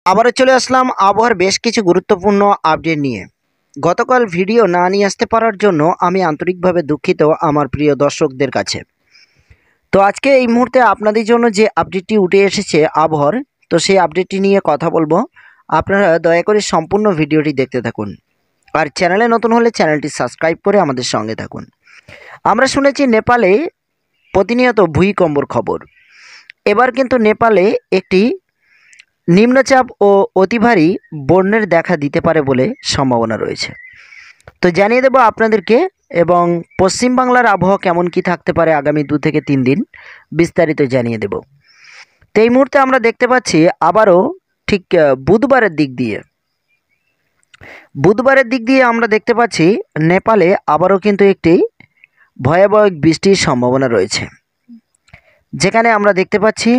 আবারও চলে আসলাম আবহাওয়ার বেশ কিছু গুরুত্বপূর্ণ আপডেট নিয়ে। গতকাল ভিডিও না নিয়ে আসতে পারার জন্য আমি আন্তরিকভাবে দুঃখিত আমার প্রিয় দর্শকদের কাছে। তো আজকে এই মুহূর্তে আপনাদের জন্য যে আপডেটটি উঠে এসেছে আবহাওয়ার, তো সেই আপডেটটি নিয়ে কথা বলবো। আপনারা দয়া করে সম্পূর্ণ ভিডিওটি দেখতে থাকুন, আর চ্যানেলে নতুন হলে চ্যানেলটি সাবস্ক্রাইব করে আমাদের সঙ্গে থাকুন। আমরা শুনেছি নেপালে প্রতিনিয়ত ভূমিকম্পর খবর। এবার কিন্তু নেপালে একটি নিম্নচাপ ও অতি ভারী বন্যার দেখা দিতে পারে বলে সম্ভাবনা রয়েছে। তো জানিয়ে দেব আপনাদেরকে, এবং পশ্চিমবাংলার আবহাওয়া কেমন কি থাকতে পারে আগামী 2 থেকে 3 দিন বিস্তারিত জানিয়ে দেব। তো এই মুহূর্তে আমরা দেখতে পাচ্ছি আবারও ঠিক বুধবারের দিক দিয়ে আমরা দেখতে পাচ্ছি নেপালে আবারও কিন্তু একটি ভয়াবহ বৃষ্টির সম্ভাবনা রয়েছে, যেখানে আমরা দেখতে পাচ্ছি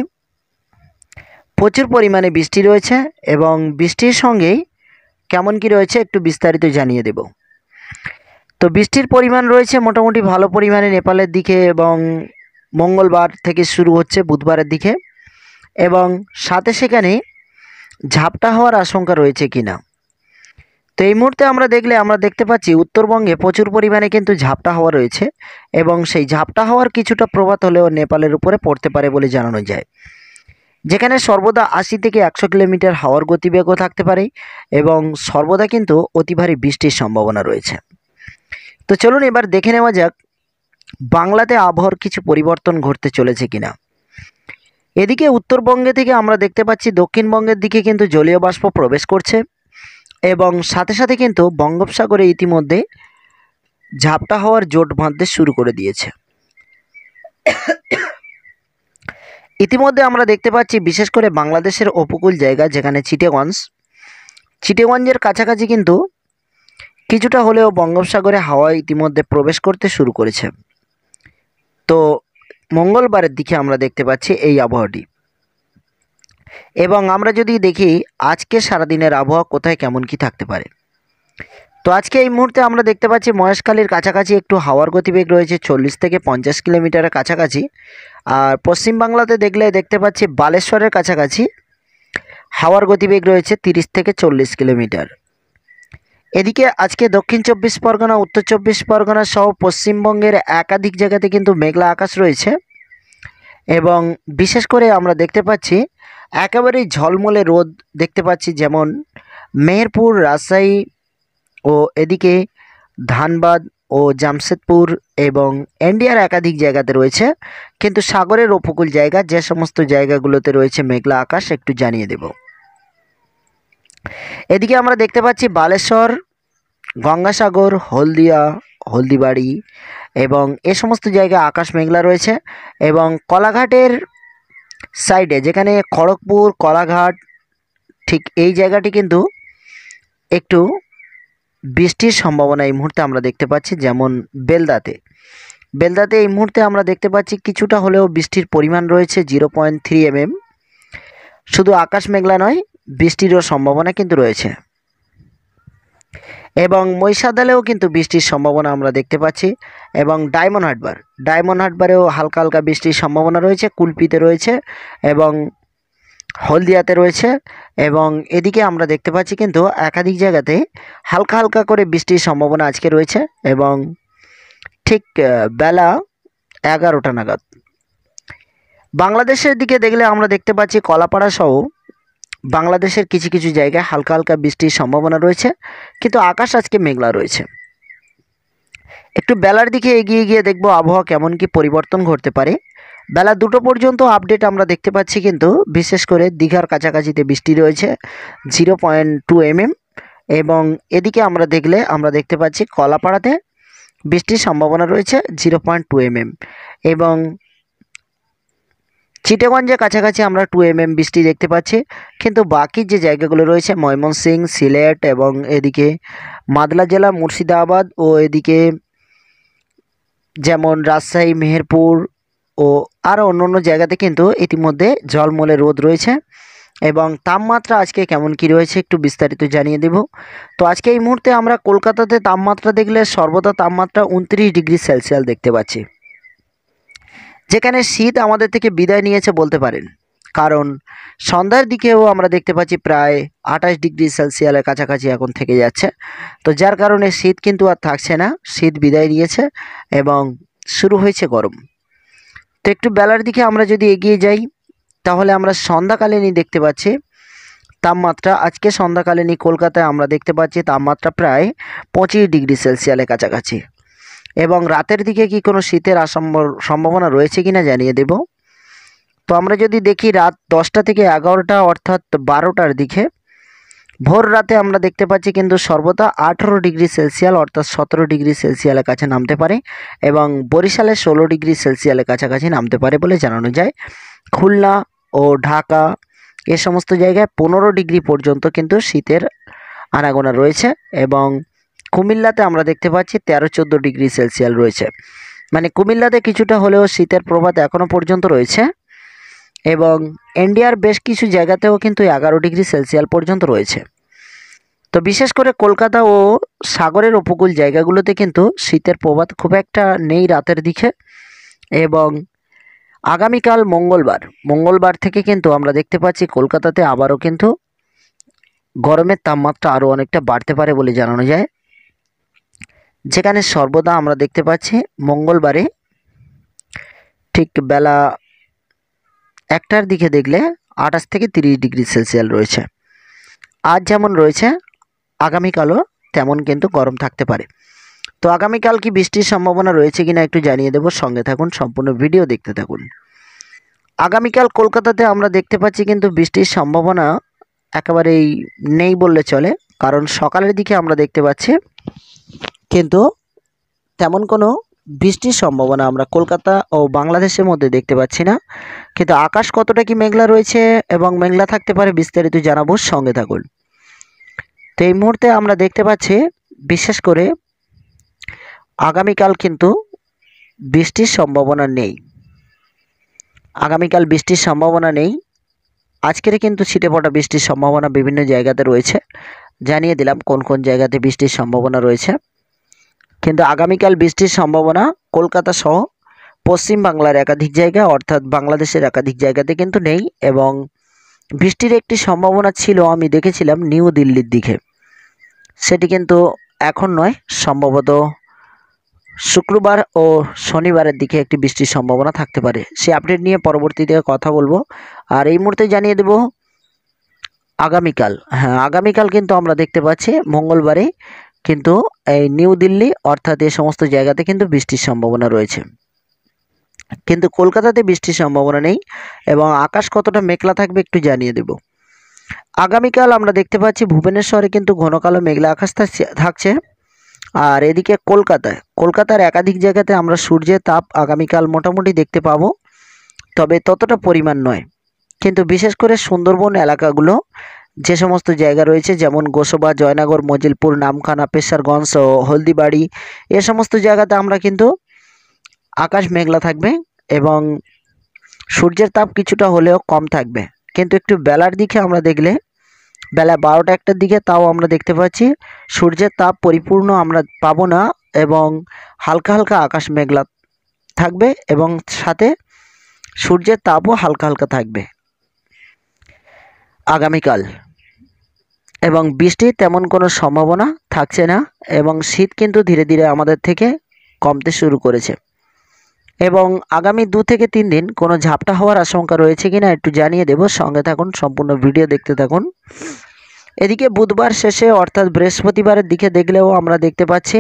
প্রচুর পরিমাণে বৃষ্টি রয়েছে, এবং বৃষ্টির সঙ্গেই কেমন কি রয়েছে একটু বিস্তারিত জানিয়ে দেব। তো বৃষ্টির পরিমাণ রয়েছে মোটামুটি ভালো পরিমাণে নেপালের দিকে, এবং মঙ্গলবার থেকে শুরু হচ্ছে বুধবারের দিকে, এবং সাথে সেখানে ঝাপটা হওয়ার আশঙ্কা রয়েছে কিনা। তো এই মুহূর্তে আমরা দেখতে পাচ্ছি উত্তরবঙ্গে প্রচুর পরিমাণে কিন্তু ঝাপটা হাওয়া রয়েছে, এবং সেই ঝাপটা হাওয়ার কিছুটা প্রভাব হলেও নেপালের উপরে পড়তে পারে বলে জানানো যায়, যেখানে সর্বদা 80 থেকে 100 কিলোমিটার হাওয়ার গতিবেগও থাকতে পারে, এবং সর্বদা কিন্তু অতি ভারী বৃষ্টির সম্ভাবনা রয়েছে। তো চলুন এবার দেখে নেওয়া যাক বাংলাতে আবহাওয়ার কিছু পরিবর্তন ঘটতে চলেছে কিনা। এদিকে উত্তরবঙ্গে থেকে আমরা দেখতে পাচ্ছি দক্ষিণবঙ্গের দিকে কিন্তু জলীয় বাষ্প প্রবেশ করছে, এবং সাথে সাথে কিন্তু বঙ্গোপসাগরে ইতিমধ্যে ঝাপটা হওয়ার জোট বাঁধতে শুরু করে দিয়েছে। ইতিমধ্যে আমরা দেখতে পাচ্ছি বিশেষ করে বাংলাদেশের উপকূল জায়গা, যেখানে চিটাগঞ্জের কাছাকাছি কিন্তু কিছুটা হলেও বঙ্গোপসাগরে হাওয়া ইতিমধ্যে প্রবেশ করতে শুরু করেছে। তো মঙ্গলবারের দিকে আমরা দেখতে পাচ্ছি এই আবহাওয়াটি, এবং আমরা যদি দেখি আজকে সারাদিনের আবহাওয়া কোথায় কেমন কি থাকতে পারে। তো আজকে এই মুহূর্তে আমরা দেখতে পাচ্ছি মহেশখালীর কাছাকাছি একটু হাওয়ার গতিবেগ রয়েছে 40 থেকে 50 কিলোমিটারের কাছাকাছি, আর পশ্চিমবাংলাতে দেখতে পাচ্ছি বালেশ্বরের কাছাকাছি হাওয়ার গতিবেগ রয়েছে 30 থেকে 40 কিলোমিটার। এদিকে আজকে দক্ষিণ 24 পরগনা, উত্তর 24 পরগনা সহ পশ্চিমবঙ্গের একাধিক জায়গাতে কিন্তু মেঘলা আকাশ রয়েছে, এবং বিশেষ করে আমরা দেখতে পাচ্ছি একেবারেই ঝলমলে রোদ দেখতে পাচ্ছি, যেমন মেহেরপুর, রাজশাহী ও এদিকে ধানবাদ ও জামশেদপুর এবং এনডিআর একাধিক জায়গাতে রয়েছে, কিন্তু সাগরের উপকূল জায়গা যে সমস্ত জায়গাগুলোতে রয়েছে মেঘলা আকাশ একটু জানিয়ে দেব। এদিকে আমরা দেখতে পাচ্ছি বালেশ্বর, গঙ্গাসাগর, হলদিয়া, হলদিবাড়ি এবং এ সমস্ত জায়গায় আকাশ মেঘলা রয়েছে, এবং কলাঘাটের সাইডে যেখানে খড়গপুর, কলাঘাট ঠিক এই জায়গাটি কিন্তু একটু বৃষ্টির সম্ভাবনা এই মুহূর্তে আমরা দেখতে পাচ্ছি, যেমন বেলদাতে এই মুহূর্তে আমরা দেখতে পাচ্ছি কিছুটা হলেও বৃষ্টির পরিমাণ রয়েছে 0.3 mm। শুধু আকাশ মেঘলা নয়, বৃষ্টিরও সম্ভাবনা কিন্তু রয়েছে, এবং মহিষাদলেও কিন্তু বৃষ্টির সম্ভাবনা আমরা দেখতে পাচ্ছি, এবং ডায়মন্ড হারবারেও হালকা হালকা বৃষ্টির সম্ভাবনা রয়েছে, কুলপিতে রয়েছে এবং হলদিয়াতে রয়েছে, এবং এদিকে আমরা দেখতে পাচ্ছি কিন্তু একাধিক জায়গাতে হালকা হালকা করে বৃষ্টির সম্ভাবনা আজকে রয়েছে, এবং ঠিক বেলা 11টা নাগাদ। বাংলাদেশের দিকে আমরা দেখতে পাচ্ছি কলাপাড়া সহ বাংলাদেশের কিছু কিছু জায়গায় হালকা হালকা বৃষ্টির সম্ভাবনা রয়েছে, কিন্তু আকাশ আজকে মেঘলা রয়েছে। একটু বেলার দিকে এগিয়ে গিয়ে দেখব আবহাওয়া কেমন কি পরিবর্তন ঘটতে পারে। বেলা 2টো পর্যন্ত আপডেট আমরা দেখতে পাচ্ছি, কিন্তু বিশেষ করে দীঘার কাছাকাছিতে বৃষ্টি রয়েছে 0.2 mm, এবং এদিকে আমরা দেখতে পাচ্ছি কলাপাড়াতে বৃষ্টির সম্ভাবনা রয়েছে 0.2 mm, এবং চিটাগঞ্জের কাছাকাছি আমরা 2 mm বৃষ্টি দেখতে পাচ্ছি, কিন্তু বাকি যে জায়গাগুলো রয়েছে ময়মনসিংহ, সিলেট এবং এদিকে মাদলা জেলা, মুর্শিদাবাদ ও এদিকে যেমন রাজশাহী, মেহেরপুর ও আরও অন্য জায়গাতে কিন্তু ইতিমধ্যে ঝলমলে রোদ রয়েছে, এবং তাপমাত্রা আজকে কেমন কি রয়েছে একটু বিস্তারিত জানিয়ে দেব। তো আজকে এই মুহূর্তে আমরা কলকাতাতে তাপমাত্রা সর্বদা তাপমাত্রা 29 ডিগ্রি সেলসিয়াস দেখতে পাচ্ছি, যেখানে শীত আমাদের থেকে বিদায় নিয়েছে বলতে পারেন। কারণ সন্ধ্যার দিকেও আমরা দেখতে পাচ্ছি প্রায় 28 ডিগ্রি সেলসিয়াসের কাছাকাছি এখন থেকে যাচ্ছে। তো যার কারণে শীত কিন্তু আর থাকছে না, শীত বিদায় নিয়েছে এবং শুরু হয়েছে গরম। তো একটু বেলার দিকে আমরা যদি এগিয়ে যাই তাহলে আমরা সন্ধ্যাকালীনই দেখতে পাচ্ছি তাপমাত্রা, আজকে সন্ধ্যাকালীনই কলকাতায় আমরা দেখতে পাচ্ছি তাপমাত্রা প্রায় 25 ডিগ্রি সেলসিয়াসের কাছাকাছি। এবং রাতের দিকে কি কোনো শীতের সম্ভাবনা রয়েছে কিনা জানিয়ে দেব। তো আমরা যদি দেখি রাত 10টা থেকে 11টা অর্থাৎ 12টার দিকে, ভোর রাতে আমরা দেখতে পাচ্ছি কিন্তু সর্বদা 18 ডিগ্রি সেলসিয়াস অর্থাৎ 17 ডিগ্রি সেলসিয়াসের কাছে নামতে পারে এবং বরিশালে 16 ডিগ্রি সেলসিয়াসের কাছাকাছি নামতে পারে বলে জানানো যায়। খুলনা ও ঢাকা এ সমস্ত জায়গায় 15 ডিগ্রি পর্যন্ত কিন্তু শীতের আনাগোনা রয়েছে এবং কুমিল্লাতে আমরা দেখতে পাচ্ছি 13-14 ডিগ্রি সেলসিয়াস রয়েছে। মানে কুমিল্লাতে কিছুটা হলেও শীতের প্রভাব এখনও পর্যন্ত রয়েছে এবং ইন্ডিয়ার বেশ কিছু জায়গাতেও কিন্তু 11 ডিগ্রি সেলসিয়াস পর্যন্ত রয়েছে। তো বিশেষ করে কলকাতা ও সাগরের উপকূল জায়গাগুলোতে কিন্তু শীতের প্রভাব খুব একটা নেই রাতের দিকে। এবং আগামীকাল মঙ্গলবার থেকে কিন্তু আমরা দেখতে পাচ্ছি কলকাতাতে আবারও কিন্তু গরমের তাপমাত্রা আরও অনেকটা বাড়তে পারে বলে জানানো যায়। যেখানে সর্বদা আমরা দেখতে পাচ্ছি মঙ্গলবারে ঠিক বেলা 1টার দিকে দেখলে 28 থেকে 30 ডিগ্রি সেলসিয়াস রয়েছে। আজ যেমন রয়েছে আগামীকালও তেমন কিন্তু গরম থাকতে পারে। তো আগামীকাল কি বৃষ্টির সম্ভাবনা রয়েছে কিনা একটু জানিয়ে দেব, সঙ্গে থাকুন, সম্পূর্ণ ভিডিও দেখতে থাকুন। আগামীকাল কলকাতাতে আমরা দেখতে পাচ্ছি কিন্তু বৃষ্টির সম্ভাবনা একেবারেই নেই বললে চলে, কারণ সকালের দিকে আমরা দেখতে পাচ্ছি কিন্তু তেমন কোনো বৃষ্টির সম্ভাবনা আমরা কলকাতা ও বাংলাদেশের মধ্যে দেখতে পাচ্ছি না। কিন্তু আকাশ কতটা কি মেঘলা রয়েছে এবং মেঘলা থাকতে পারে বিস্তারিত জানাবো, সঙ্গে থাকুন। তো এই মুহূর্তে আমরা দেখতে পাচ্ছি বিশেষ করে আগামীকাল কিন্তু বৃষ্টির সম্ভাবনা নেই। আগামীকাল বৃষ্টির সম্ভাবনা নেই। আজকের কিন্তু ছিটেফোঁটা বৃষ্টির সম্ভাবনা বিভিন্ন জায়গাতে রয়েছে, জানিয়ে দিলাম কোন কোন জায়গাতে বৃষ্টির সম্ভাবনা রয়েছে। কিন্তু আগামীকাল বৃষ্টির সম্ভাবনা কলকাতা সহ পশ্চিম বাংলার একাধিক জায়গা অর্থাৎ বাংলাদেশের একাধিক জায়গাতে কিন্তু নেই। এবং বৃষ্টির একটি সম্ভাবনা ছিল, আমি দেখেছিলাম নিউ দিল্লির দিকে, সেটি কিন্তু এখন নয়, সম্ভবত শুক্রবার ও শনিবারের দিকে একটি বৃষ্টির সম্ভাবনা থাকতে পারে। সেই আপডেট নিয়ে পরবর্তীতে কথা বলবো। আর এই মুহূর্তে জানিয়ে দেব আগামীকাল কিন্তু আমরা দেখতে পাচ্ছি মঙ্গলবারে কিন্তু এই নিউ দিল্লি অর্থাৎ এই সমস্ত জায়গাতে কিন্তু বৃষ্টির সম্ভাবনা রয়েছে, কিন্তু কলকাতাতে বৃষ্টির সম্ভাবনা নেই। এবং আকাশ কতটা মেঘলা থাকবে একটু জানিয়ে দেব। আগামীকাল আমরা দেখতে পাচ্ছি ভুবনেশ্বরে কিন্তু ঘন কালো মেঘলা আকাশ থাকছে। আর এদিকে কলকাতার একাধিক জায়গাতে আমরা সূর্যের তাপ আগামীকাল মোটামুটি দেখতে পাবো, তবে ততটা পরিমাণ নয়। কিন্তু বিশেষ করে সুন্দরবন এলাকাগুলো যে সমস্ত জায়গা রয়েছে যেমন গোসবা, জয়নগর, মজিলপুর, নামখানা, পেশারগঞ্জ ও হলদিবাড়ি এ সমস্ত জায়গাতে আমরা কিন্তু আকাশ মেঘলা থাকবে এবং সূর্যের তাপ কিছুটা হলেও কম থাকবে। কিন্তু একটু বেলার দিকে আমরা দেখলে বেলা 12টা-1টার দিকে তাও আমরা দেখতে পাচ্ছি সূর্যের তাপ পরিপূর্ণ আমরা পাবো না এবং হালকা হালকা আকাশ মেঘলা থাকবে এবং সাথে সূর্যের তাপও হালকা হালকা থাকবে আগামীকাল। এবং বৃষ্টির তেমন কোনো সম্ভাবনা থাকছে না এবং শীত কিন্তু ধীরে ধীরে আমাদের থেকে কমতে শুরু করেছে। এবং আগামী 2 থেকে 3 দিন কোনো ঝাপটা হওয়ার আশঙ্কা রয়েছে কিনা একটু জানিয়ে দেব, সঙ্গে থাকুন, সম্পূর্ণ ভিডিও দেখতে থাকুন। এদিকে বুধবার শেষে অর্থাৎ বৃহস্পতিবারের দিকে দেখলেও আমরা দেখতে পাচ্ছি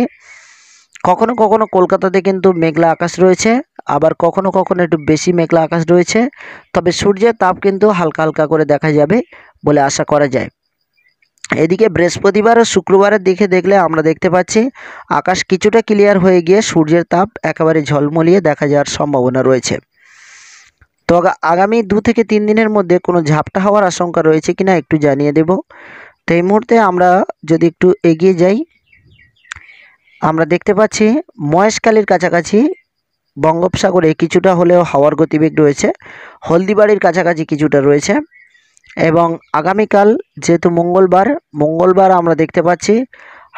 কখনো কখনো কলকাতাতে কিন্তু মেঘলা আকাশ রয়েছে, আবার কখনো কখনো একটু বেশি মেঘলা আকাশ রয়েছে, তবে সূর্যের তাপ কিন্তু হালকা হালকা করে দেখা যাবে বলে আশা করা যায়। এদিকে বৃহস্পতিবার ও শুক্রবারের দিকে দেখলে আমরা দেখতে পাচ্ছি আকাশ কিছুটা ক্লিয়ার হয়ে গিয়ে সূর্যের তাপ একেবারে ঝলমলিয়ে দেখা যাওয়ার সম্ভাবনা রয়েছে। তো আগামী 2 থেকে 3 দিনের মধ্যে কোনো ঝাপটা হওয়ার আশঙ্কা রয়েছে কিনা একটু জানিয়ে দেব। তো এই মুহূর্তে আমরা যদি একটু এগিয়ে যাই আমরা দেখতে পাচ্ছি মহেশখালীর কাছাকাছি বঙ্গোপসাগরে কিছুটা হলেও হাওয়ার গতিবেগ রয়েছে, হলদিবাড়ির কাছাকাছি কিছুটা রয়েছে। এবং আগামীকাল যেহেতু মঙ্গলবার আমরা দেখতে পাচ্ছি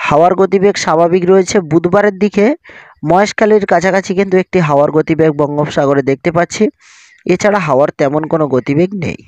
হাওয়ার গতিবেগ স্বাভাবিক রয়েছে। বুধবারের দিকে মহেশখালীর কাছাকাছি কিন্তু একটি হাওয়ার গতিবেগ বঙ্গোপসাগরে দেখতে পাচ্ছি এছাড়া হাওয়ার তেমন কোনো গতিবেগ নেই।